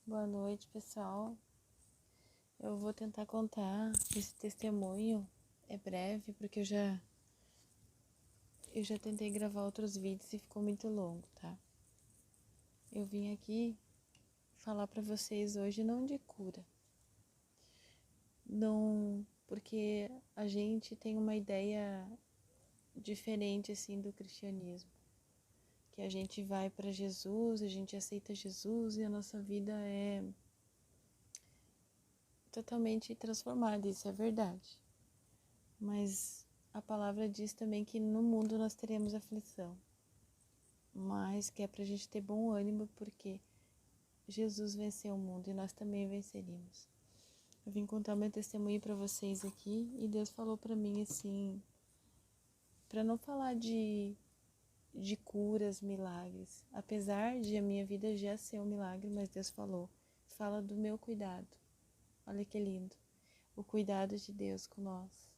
Boa noite, pessoal. Eu vou tentar contar esse testemunho. É breve, porque eu já tentei gravar outros vídeos e ficou muito longo, tá? Eu vim aqui falar pra vocês hoje não de cura. Não, porque a gente tem uma ideia diferente assim do cristianismo. Que a gente vai pra Jesus, a gente aceita Jesus e a nossa vida é totalmente transformada, isso é verdade. Mas a palavra diz também que no mundo nós teremos aflição, mas que é para a gente ter bom ânimo, porque Jesus venceu o mundo e nós também venceríamos. Eu vim contar meu testemunho para vocês aqui e Deus falou para mim assim, para não falar de curas, milagres, apesar de a minha vida já ser um milagre, mas Deus falou, fala do meu cuidado. Olha que lindo, o cuidado de Deus com nós.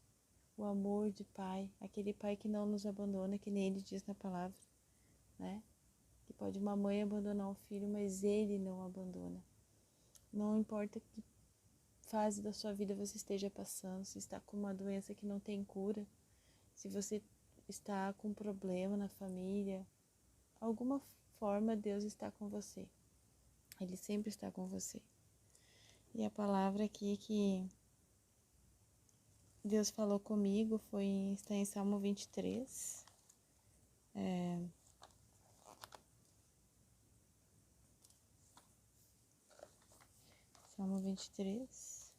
O amor de pai, aquele pai que não nos abandona, que nem ele diz na palavra, né? Que pode uma mãe abandonar um filho, mas ele não abandona. Não importa que fase da sua vida você esteja passando, se está com uma doença que não tem cura, se você está com um problema na família, alguma forma Deus está com você. Ele sempre está com você. E a palavra aqui que Deus falou comigo está em Salmo 23. Salmo 23.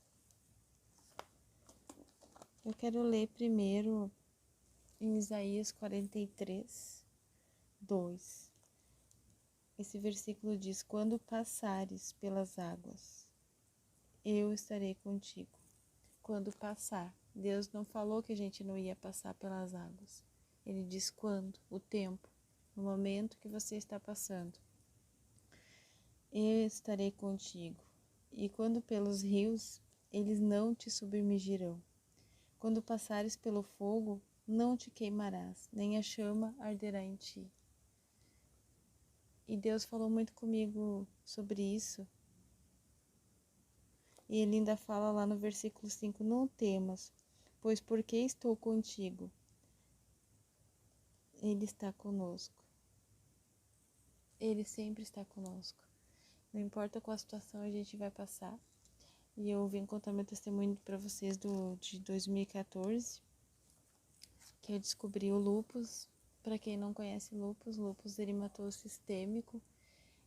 Eu quero ler primeiro em Isaías 43, 2. Esse versículo diz: quando passares pelas águas, eu estarei contigo. Quando passar. Deus não falou que a gente não ia passar pelas águas. Ele diz quando, o tempo, no momento que você está passando. Eu estarei contigo. E quando pelos rios, eles não te submergirão. Quando passares pelo fogo, não te queimarás, nem a chama arderá em ti. E Deus falou muito comigo sobre isso. E ele ainda fala lá no versículo 5, não temas, pois porque estou contigo, ele está conosco. Ele sempre está conosco. Não importa qual situação a gente vai passar. E eu vim contar meu testemunho para vocês de 2014, que eu descobri o lúpus. Para quem não conhece lúpus eritematoso sistêmico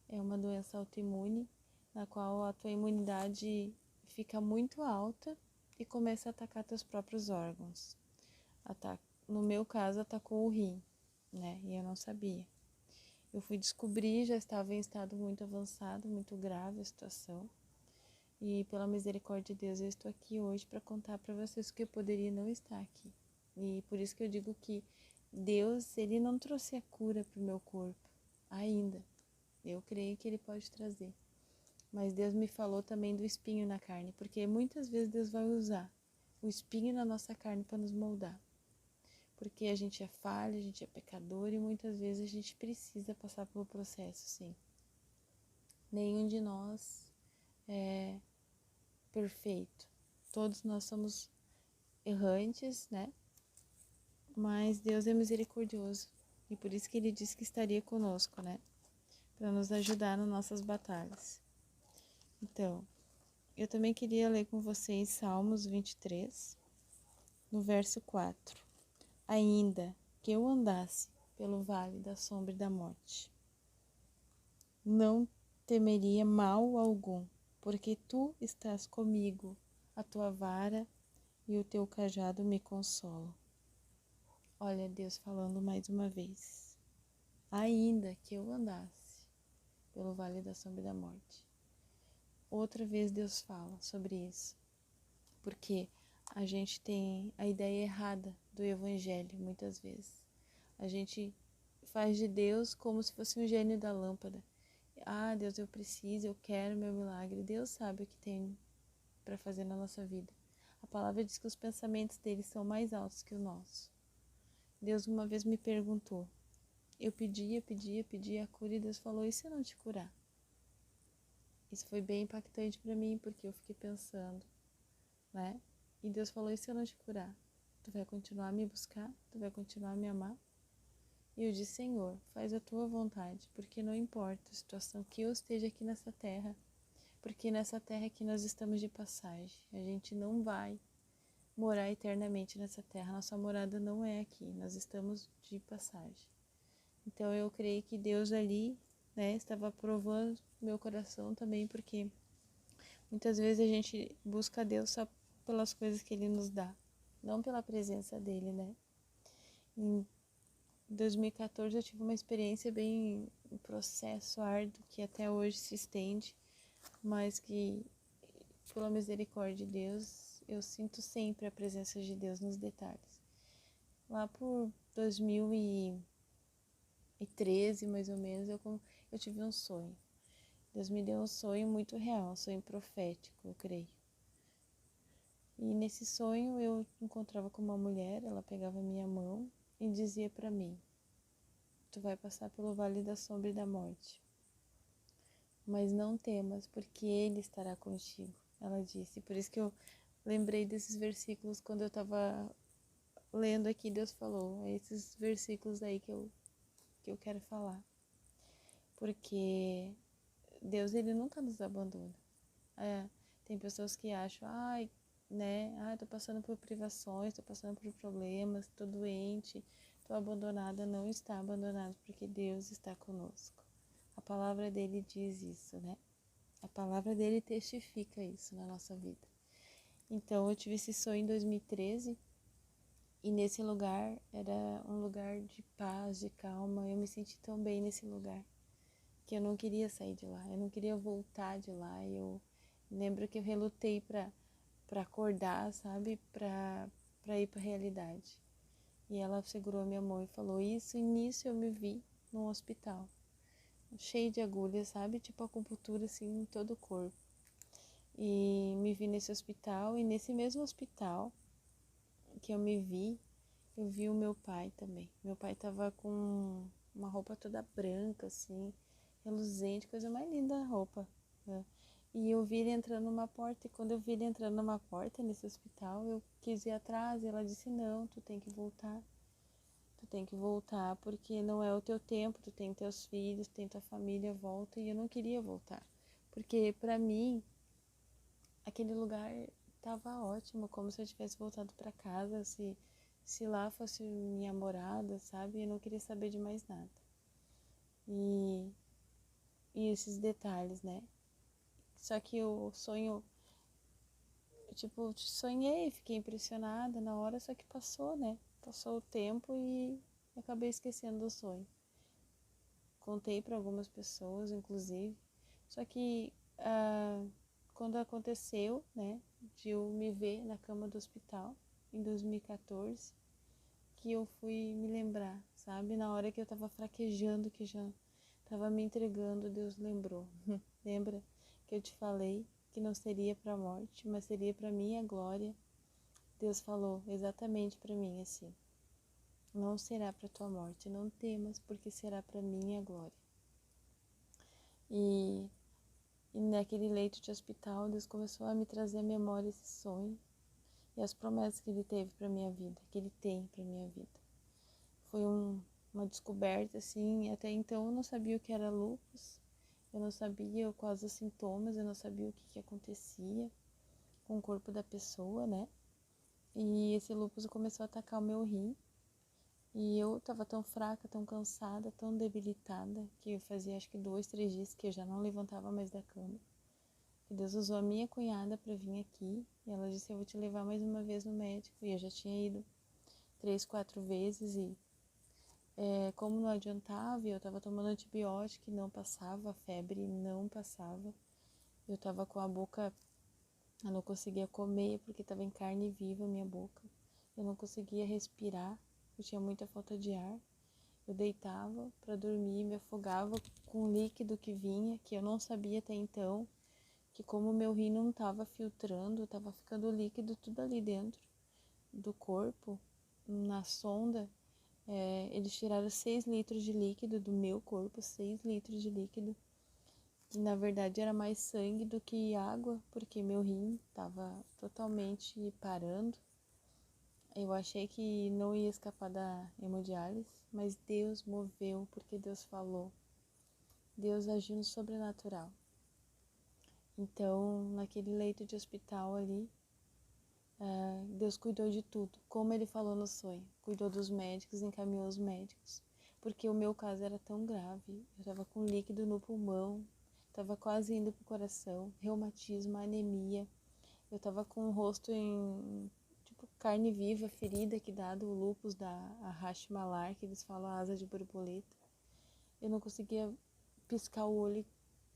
é uma doença autoimune, na qual a tua imunidade fica muito alta e começa a atacar teus próprios órgãos. No meu caso, atacou o rim, né? E eu não sabia. Eu fui descobrir, já estava em estado muito avançado, muito grave a situação. E pela misericórdia de Deus, eu estou aqui hoje para contar para vocês que eu poderia não estar aqui. E por isso que eu digo que Deus, Ele não trouxe a cura para o meu corpo, ainda. Eu creio que Ele pode trazer. Mas Deus me falou também do espinho na carne, porque muitas vezes Deus vai usar o espinho na nossa carne para nos moldar. Porque a gente é falha, a gente é pecador e muitas vezes a gente precisa passar pelo processo, sim. Nenhum de nós é perfeito. Todos nós somos errantes, né? Mas Deus é misericordioso e por isso que Ele disse que estaria conosco, né? Para nos ajudar nas nossas batalhas. Então, eu também queria ler com vocês Salmos 23, no verso 4. Ainda que eu andasse pelo vale da sombra e da morte, não temeria mal algum, porque tu estás comigo, a tua vara e o teu cajado me consolam. Olha Deus falando mais uma vez. Ainda que eu andasse pelo vale da sombra e da morte. Outra vez Deus fala sobre isso, porque a gente tem a ideia errada do evangelho muitas vezes. A gente faz de Deus como se fosse um gênio da lâmpada. Ah, Deus, eu preciso, eu quero meu milagre. Deus sabe o que tem para fazer na nossa vida. A palavra diz que os pensamentos dele são mais altos que o nosso. Deus uma vez me perguntou, eu pedia a cura e Deus falou, e se eu não te curar? Isso foi bem impactante para mim, porque eu fiquei pensando, né? E Deus falou, e se eu não te curar? Tu vai continuar a me buscar? Tu vai continuar a me amar? E eu disse, Senhor, faz a tua vontade, porque não importa a situação que eu esteja aqui nessa terra, porque nessa terra aqui nós estamos de passagem. A gente não vai morar eternamente nessa terra. Nossa morada não é aqui, nós estamos de passagem. Então eu creio que Deus ali, né, estava provando meu coração também, porque muitas vezes a gente busca Deus só pelas coisas que Ele nos dá, não pela presença dEle, né? Em 2014 eu tive uma experiência bem, um processo árduo que até hoje se estende, mas que, pela misericórdia de Deus, eu sinto sempre a presença de Deus nos detalhes. Lá por 2013, mais ou menos, eu tive um sonho. Deus me deu um sonho muito real, um sonho profético, eu creio. E nesse sonho eu encontrava com uma mulher, ela pegava minha mão e dizia para mim, tu vai passar pelo vale da sombra e da morte, mas não temas, porque Ele estará contigo, ela disse. Por isso que eu lembrei desses versículos quando eu estava lendo aqui, Deus falou, é esses versículos aí que eu quero falar. Porque Deus, Ele nunca nos abandona. Tem pessoas que acham, tô passando por privações, tô passando por problemas, tô doente, tô abandonada. Não está abandonado, porque Deus está conosco. A palavra dele diz isso, né? A palavra dele testifica isso na nossa vida. Então, eu tive esse sonho em 2013 e nesse lugar era um lugar de paz, de calma. Eu me senti tão bem nesse lugar que eu não queria sair de lá, eu não queria voltar de lá. Eu lembro que eu relutei para acordar, sabe? Para ir para a realidade. E ela segurou a minha mão e falou isso, e nisso eu me vi num hospital, cheio de agulhas, sabe? Tipo acupuntura assim em todo o corpo. E me vi nesse hospital, e nesse mesmo hospital que eu vi o meu pai também. Meu pai tava com uma roupa toda branca, assim, reluzente, coisa mais linda a roupa, né? E eu vi ele entrando numa porta, e quando eu vi ele entrando numa porta nesse hospital, eu quis ir atrás, e ela disse, não, tu tem que voltar. Tu tem que voltar, porque não é o teu tempo, tu tem teus filhos, tem tua família, volta. E eu não queria voltar, porque pra mim, aquele lugar tava ótimo, como se eu tivesse voltado pra casa, se lá fosse minha morada, sabe? Eu não queria saber de mais nada. E esses detalhes, né? Só que o sonho, tipo, sonhei, fiquei impressionada na hora, só que passou, né? Passou o tempo e acabei esquecendo do sonho. Contei para algumas pessoas, inclusive. Só que quando aconteceu, né, de eu me ver na cama do hospital, em 2014, que eu fui me lembrar, sabe? Na hora que eu tava fraquejando, que já tava me entregando, Deus lembrou. Lembra que eu te falei que não seria para a morte, mas seria para minha glória? Deus falou exatamente para mim assim: não será para tua morte, não temas, porque será para minha glória. E naquele leito de hospital, Deus começou a me trazer à memória esse sonho e as promessas que Ele teve para minha vida, que Ele tem para minha vida. Foi uma descoberta, assim, até então eu não sabia o que era lúpus, eu não sabia quais os sintomas, eu não sabia o que acontecia com o corpo da pessoa, né? E esse lúpus começou a atacar o meu rim. E eu tava tão fraca, tão cansada, tão debilitada, que fazia acho que 2, 3 dias que eu já não levantava mais da cama. E Deus usou a minha cunhada para vir aqui. E ela disse, eu vou te levar mais uma vez no médico. E eu já tinha ido 3, 4 vezes. E como não adiantava, eu tava tomando antibiótico e não passava, a febre não passava. Eu tava com a boca, eu não conseguia comer porque tava em carne viva a minha boca. Eu não conseguia respirar, eu tinha muita falta de ar. Eu deitava para dormir, me afogava com o líquido que vinha, que eu não sabia até então, que como o meu rim não estava filtrando, estava ficando líquido tudo ali dentro do corpo, na sonda. Eles tiraram 6 litros de líquido do meu corpo, 6 litros de líquido, E na verdade era mais sangue do que água, porque meu rim estava totalmente parando. Eu achei que não ia escapar da hemodiálise, mas Deus moveu, porque Deus falou. Deus agiu no sobrenatural. Então, naquele leito de hospital ali, Deus cuidou de tudo, como Ele falou no sonho. Cuidou dos médicos, encaminhou os médicos, porque o meu caso era tão grave. Eu estava com líquido no pulmão, estava quase indo para o coração, reumatismo, anemia. Eu estava com o rosto em tipo carne viva, ferida que dado o lúpus da arrache malar, que eles falam asa de borboleta. Eu não conseguia piscar o olho,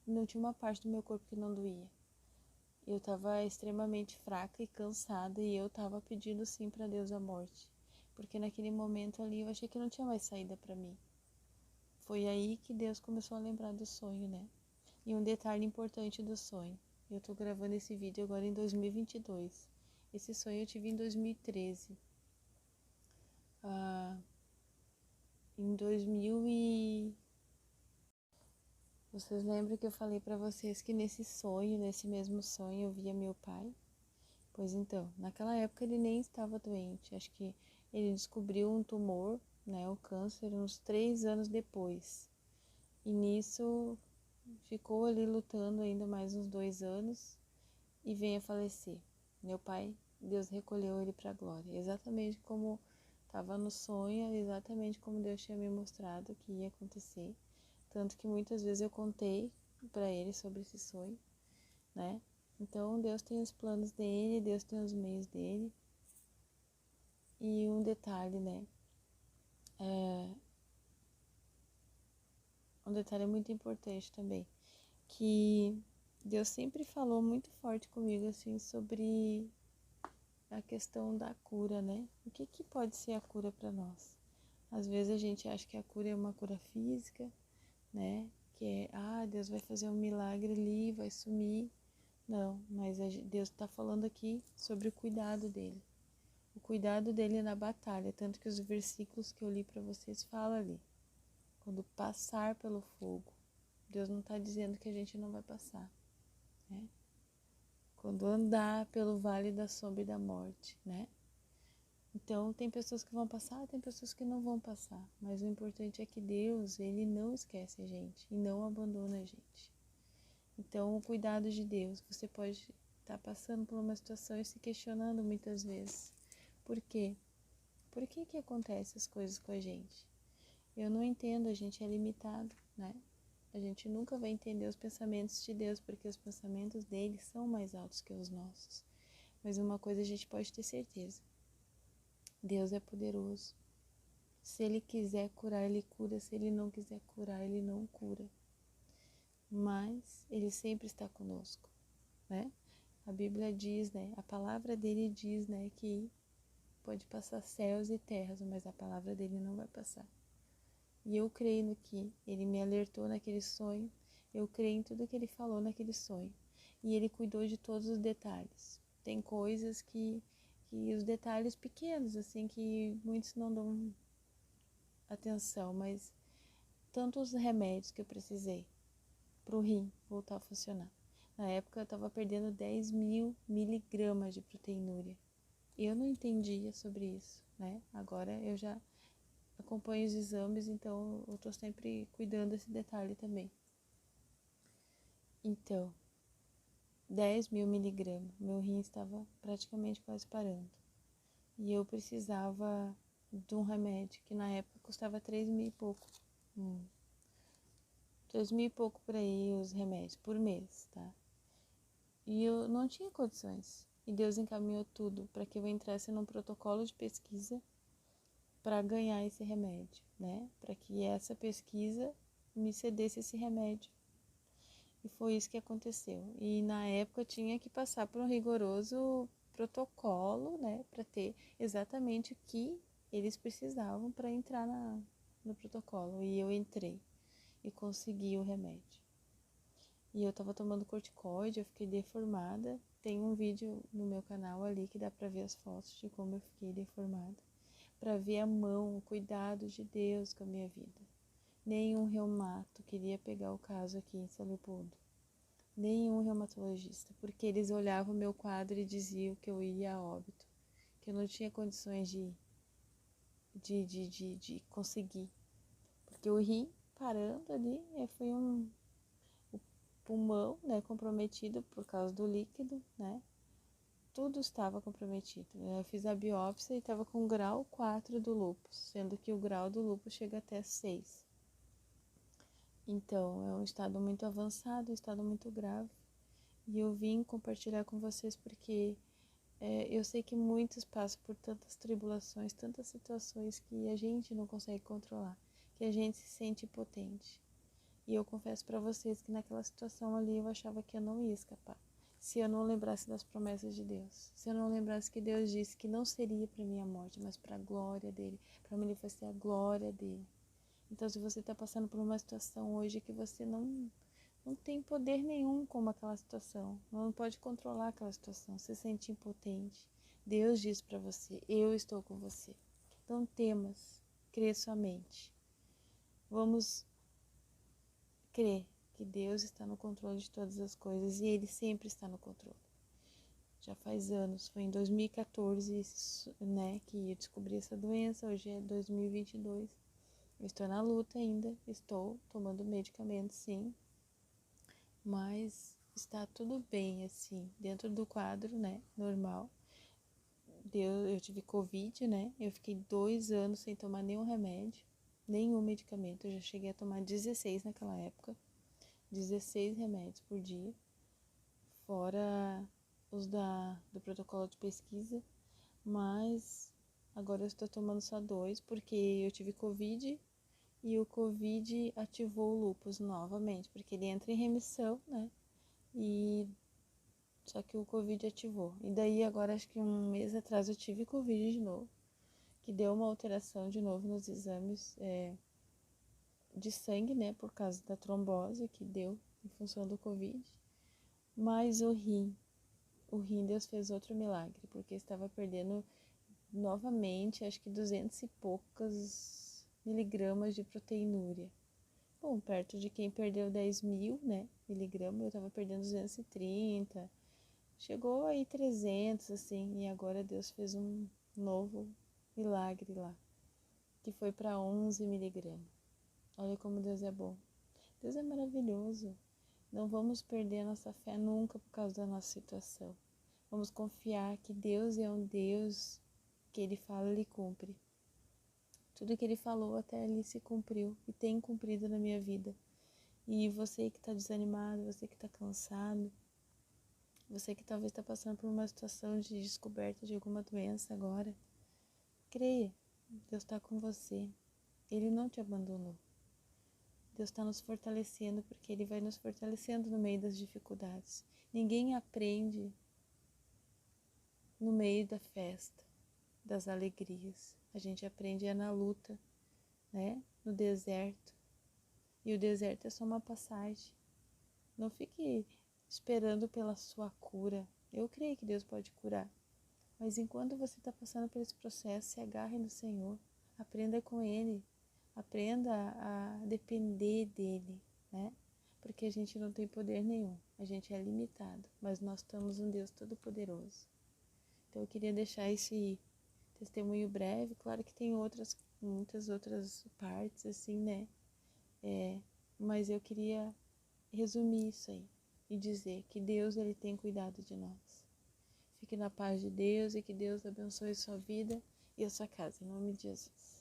não tinha uma parte do meu corpo que não doía. Eu estava extremamente fraca e cansada e eu estava pedindo sim para Deus a morte, porque naquele momento ali eu achei que não tinha mais saída para mim. Foi aí que Deus começou a lembrar do sonho, né? E um detalhe importante do sonho. Eu tô gravando esse vídeo agora em 2022. Esse sonho eu tive em 2013. Em 2000 e... Vocês lembram que eu falei pra vocês que nesse sonho, nesse mesmo sonho, eu via meu pai? Pois então, naquela época ele nem estava doente. Acho que ele descobriu um tumor, né, o câncer, uns 3 anos depois. E nisso ficou ali lutando ainda mais uns 2 anos e veio a falecer. Meu pai, Deus recolheu ele para a glória, exatamente como estava no sonho, exatamente como Deus tinha me mostrado que ia acontecer. Tanto que muitas vezes eu contei para ele sobre esse sonho, né? Então Deus tem os planos dele, Deus tem os meios dele. E um detalhe, né? Um detalhe muito importante também, que Deus sempre falou muito forte comigo, assim, sobre a questão da cura, né? O que que pode ser a cura para nós? Às vezes a gente acha que a cura é uma cura física, né? Que é, Deus vai fazer um milagre ali, vai sumir. Não, mas Deus está falando aqui sobre o cuidado dele. O cuidado dele na batalha, tanto que os versículos que eu li para vocês falam ali. Quando passar pelo fogo, Deus não está dizendo que a gente não vai passar, né? Quando andar pelo vale da sombra e da morte, né? Então, tem pessoas que vão passar, tem pessoas que não vão passar. Mas o importante é que Deus, Ele não esquece a gente e não abandona a gente. Então, o cuidado de Deus, você pode estar passando por uma situação e se questionando muitas vezes. Por quê? Por que que acontecem as coisas com a gente? Eu não entendo, a gente é limitado, né? A gente nunca vai entender os pensamentos de Deus, porque os pensamentos dele são mais altos que os nossos. Mas uma coisa a gente pode ter certeza: Deus é poderoso. Se Ele quiser curar, Ele cura. Se Ele não quiser curar, Ele não cura. Mas Ele sempre está conosco, né? A Bíblia diz, né? A palavra dele diz, né? Que pode passar céus e terras, mas a palavra dele não vai passar. E eu creio no que Ele me alertou naquele sonho. Eu creio em tudo que Ele falou naquele sonho. E Ele cuidou de todos os detalhes. Tem coisas que os detalhes pequenos, assim, que muitos não dão atenção, mas tantos remédios que eu precisei para o rim voltar a funcionar. Na época eu estava perdendo 10.000 miligramas de proteinúria. Eu não entendia sobre isso, né? Agora eu já acompanho os exames, então eu estou sempre cuidando desse detalhe também. Então, 10.000 miligramas, meu rim estava praticamente quase parando. E eu precisava de um remédio que na época custava 3.000 e pouco. 3.000 e pouco por aí os remédios, por mês, tá? E eu não tinha condições. E Deus encaminhou tudo para que eu entrasse num protocolo de pesquisa para ganhar esse remédio, né? Para que essa pesquisa me cedesse esse remédio. E foi isso que aconteceu. E na época eu tinha que passar por um rigoroso protocolo, né? Para ter exatamente o que eles precisavam para entrar no protocolo. E eu entrei e consegui o remédio. E eu tava tomando corticoide, eu fiquei deformada. Tem um vídeo no meu canal ali que dá pra ver as fotos de como eu fiquei deformada. Pra ver a mão, o cuidado de Deus com a minha vida. Nenhum reumato queria pegar o caso aqui em São Leopoldo. nenhum reumatologista, porque eles olhavam o meu quadro e diziam que eu ia a óbito, que eu não tinha condições de conseguir, porque o rim parando ali, foi o pulmão, né, comprometido por causa do líquido, né, tudo estava comprometido. Eu fiz a biópsia e estava com grau 4 do lúpus, sendo que o grau do lúpus chega até 6. Então, é um estado muito avançado, um estado muito grave. E eu vim compartilhar com vocês porque eu sei que muitos passam por tantas tribulações, tantas situações que a gente não consegue controlar, que a gente se sente impotente. E eu confesso para vocês que naquela situação ali eu achava que eu não ia escapar. Se eu não lembrasse das promessas de Deus, se eu não lembrasse que Deus disse que não seria para minha morte, mas para a glória dele, para manifestar a glória dele. Então, se você está passando por uma situação hoje que você não tem poder nenhum como aquela situação, não pode controlar aquela situação, se sente impotente, Deus diz para você: eu estou com você. Não temas, crê somente. Vamos crer que Deus está no controle de todas as coisas e Ele sempre está no controle. Já faz anos, foi em 2014, né, que eu descobri essa doença, hoje é 2022. Eu estou na luta ainda, estou tomando medicamento, sim, mas está tudo bem, assim, dentro do quadro, né, normal. Eu tive Covid, né, eu fiquei 2 anos sem tomar nenhum remédio, nenhum medicamento, eu já cheguei a tomar 16 naquela época, 16 remédios por dia, fora os do protocolo de pesquisa, mas agora eu estou tomando só 2, porque eu tive Covid e o Covid ativou o lúpus novamente, porque ele entra em remissão, né? E só que o Covid ativou. E daí agora acho que um mês atrás eu tive Covid de novo, que deu uma alteração de novo nos exames de sangue, né? Por causa da trombose que deu em função do Covid. Mas o rim Deus fez outro milagre, porque estava perdendo novamente, acho que 200 e poucas miligramas de proteinúria. Bom, perto de quem perdeu 10.000, né, miligramas, eu estava perdendo 230, chegou aí 300, assim, e agora Deus fez um novo milagre lá, que foi para 11 miligramas. Olha como Deus é bom. Deus é maravilhoso. Não vamos perder a nossa fé nunca por causa da nossa situação. Vamos confiar que Deus é um Deus que Ele fala, Ele cumpre. Tudo que Ele falou até ali se cumpriu e tem cumprido na minha vida. E você que está desanimado, você que está cansado, você que talvez está passando por uma situação de descoberta de alguma doença agora, creia, Deus está com você. Ele não te abandonou. Deus está nos fortalecendo porque Ele vai nos fortalecendo no meio das dificuldades. Ninguém aprende no meio da festa, das alegrias. A gente aprende na luta, né? No deserto. E o deserto é só uma passagem. Não fique esperando pela sua cura. Eu creio que Deus pode curar. Mas enquanto você está passando por esse processo, se agarre no Senhor. Aprenda com Ele. Aprenda a depender dEle, né? Porque a gente não tem poder nenhum. A gente é limitado. Mas nós temos um Deus Todo-Poderoso. Então eu queria deixar esse testemunho breve. Claro que tem muitas outras partes, assim, né? Mas eu queria resumir isso aí e dizer que Deus, Ele tem cuidado de nós. Fique na paz de Deus e que Deus abençoe sua vida e a sua casa, em nome de Jesus.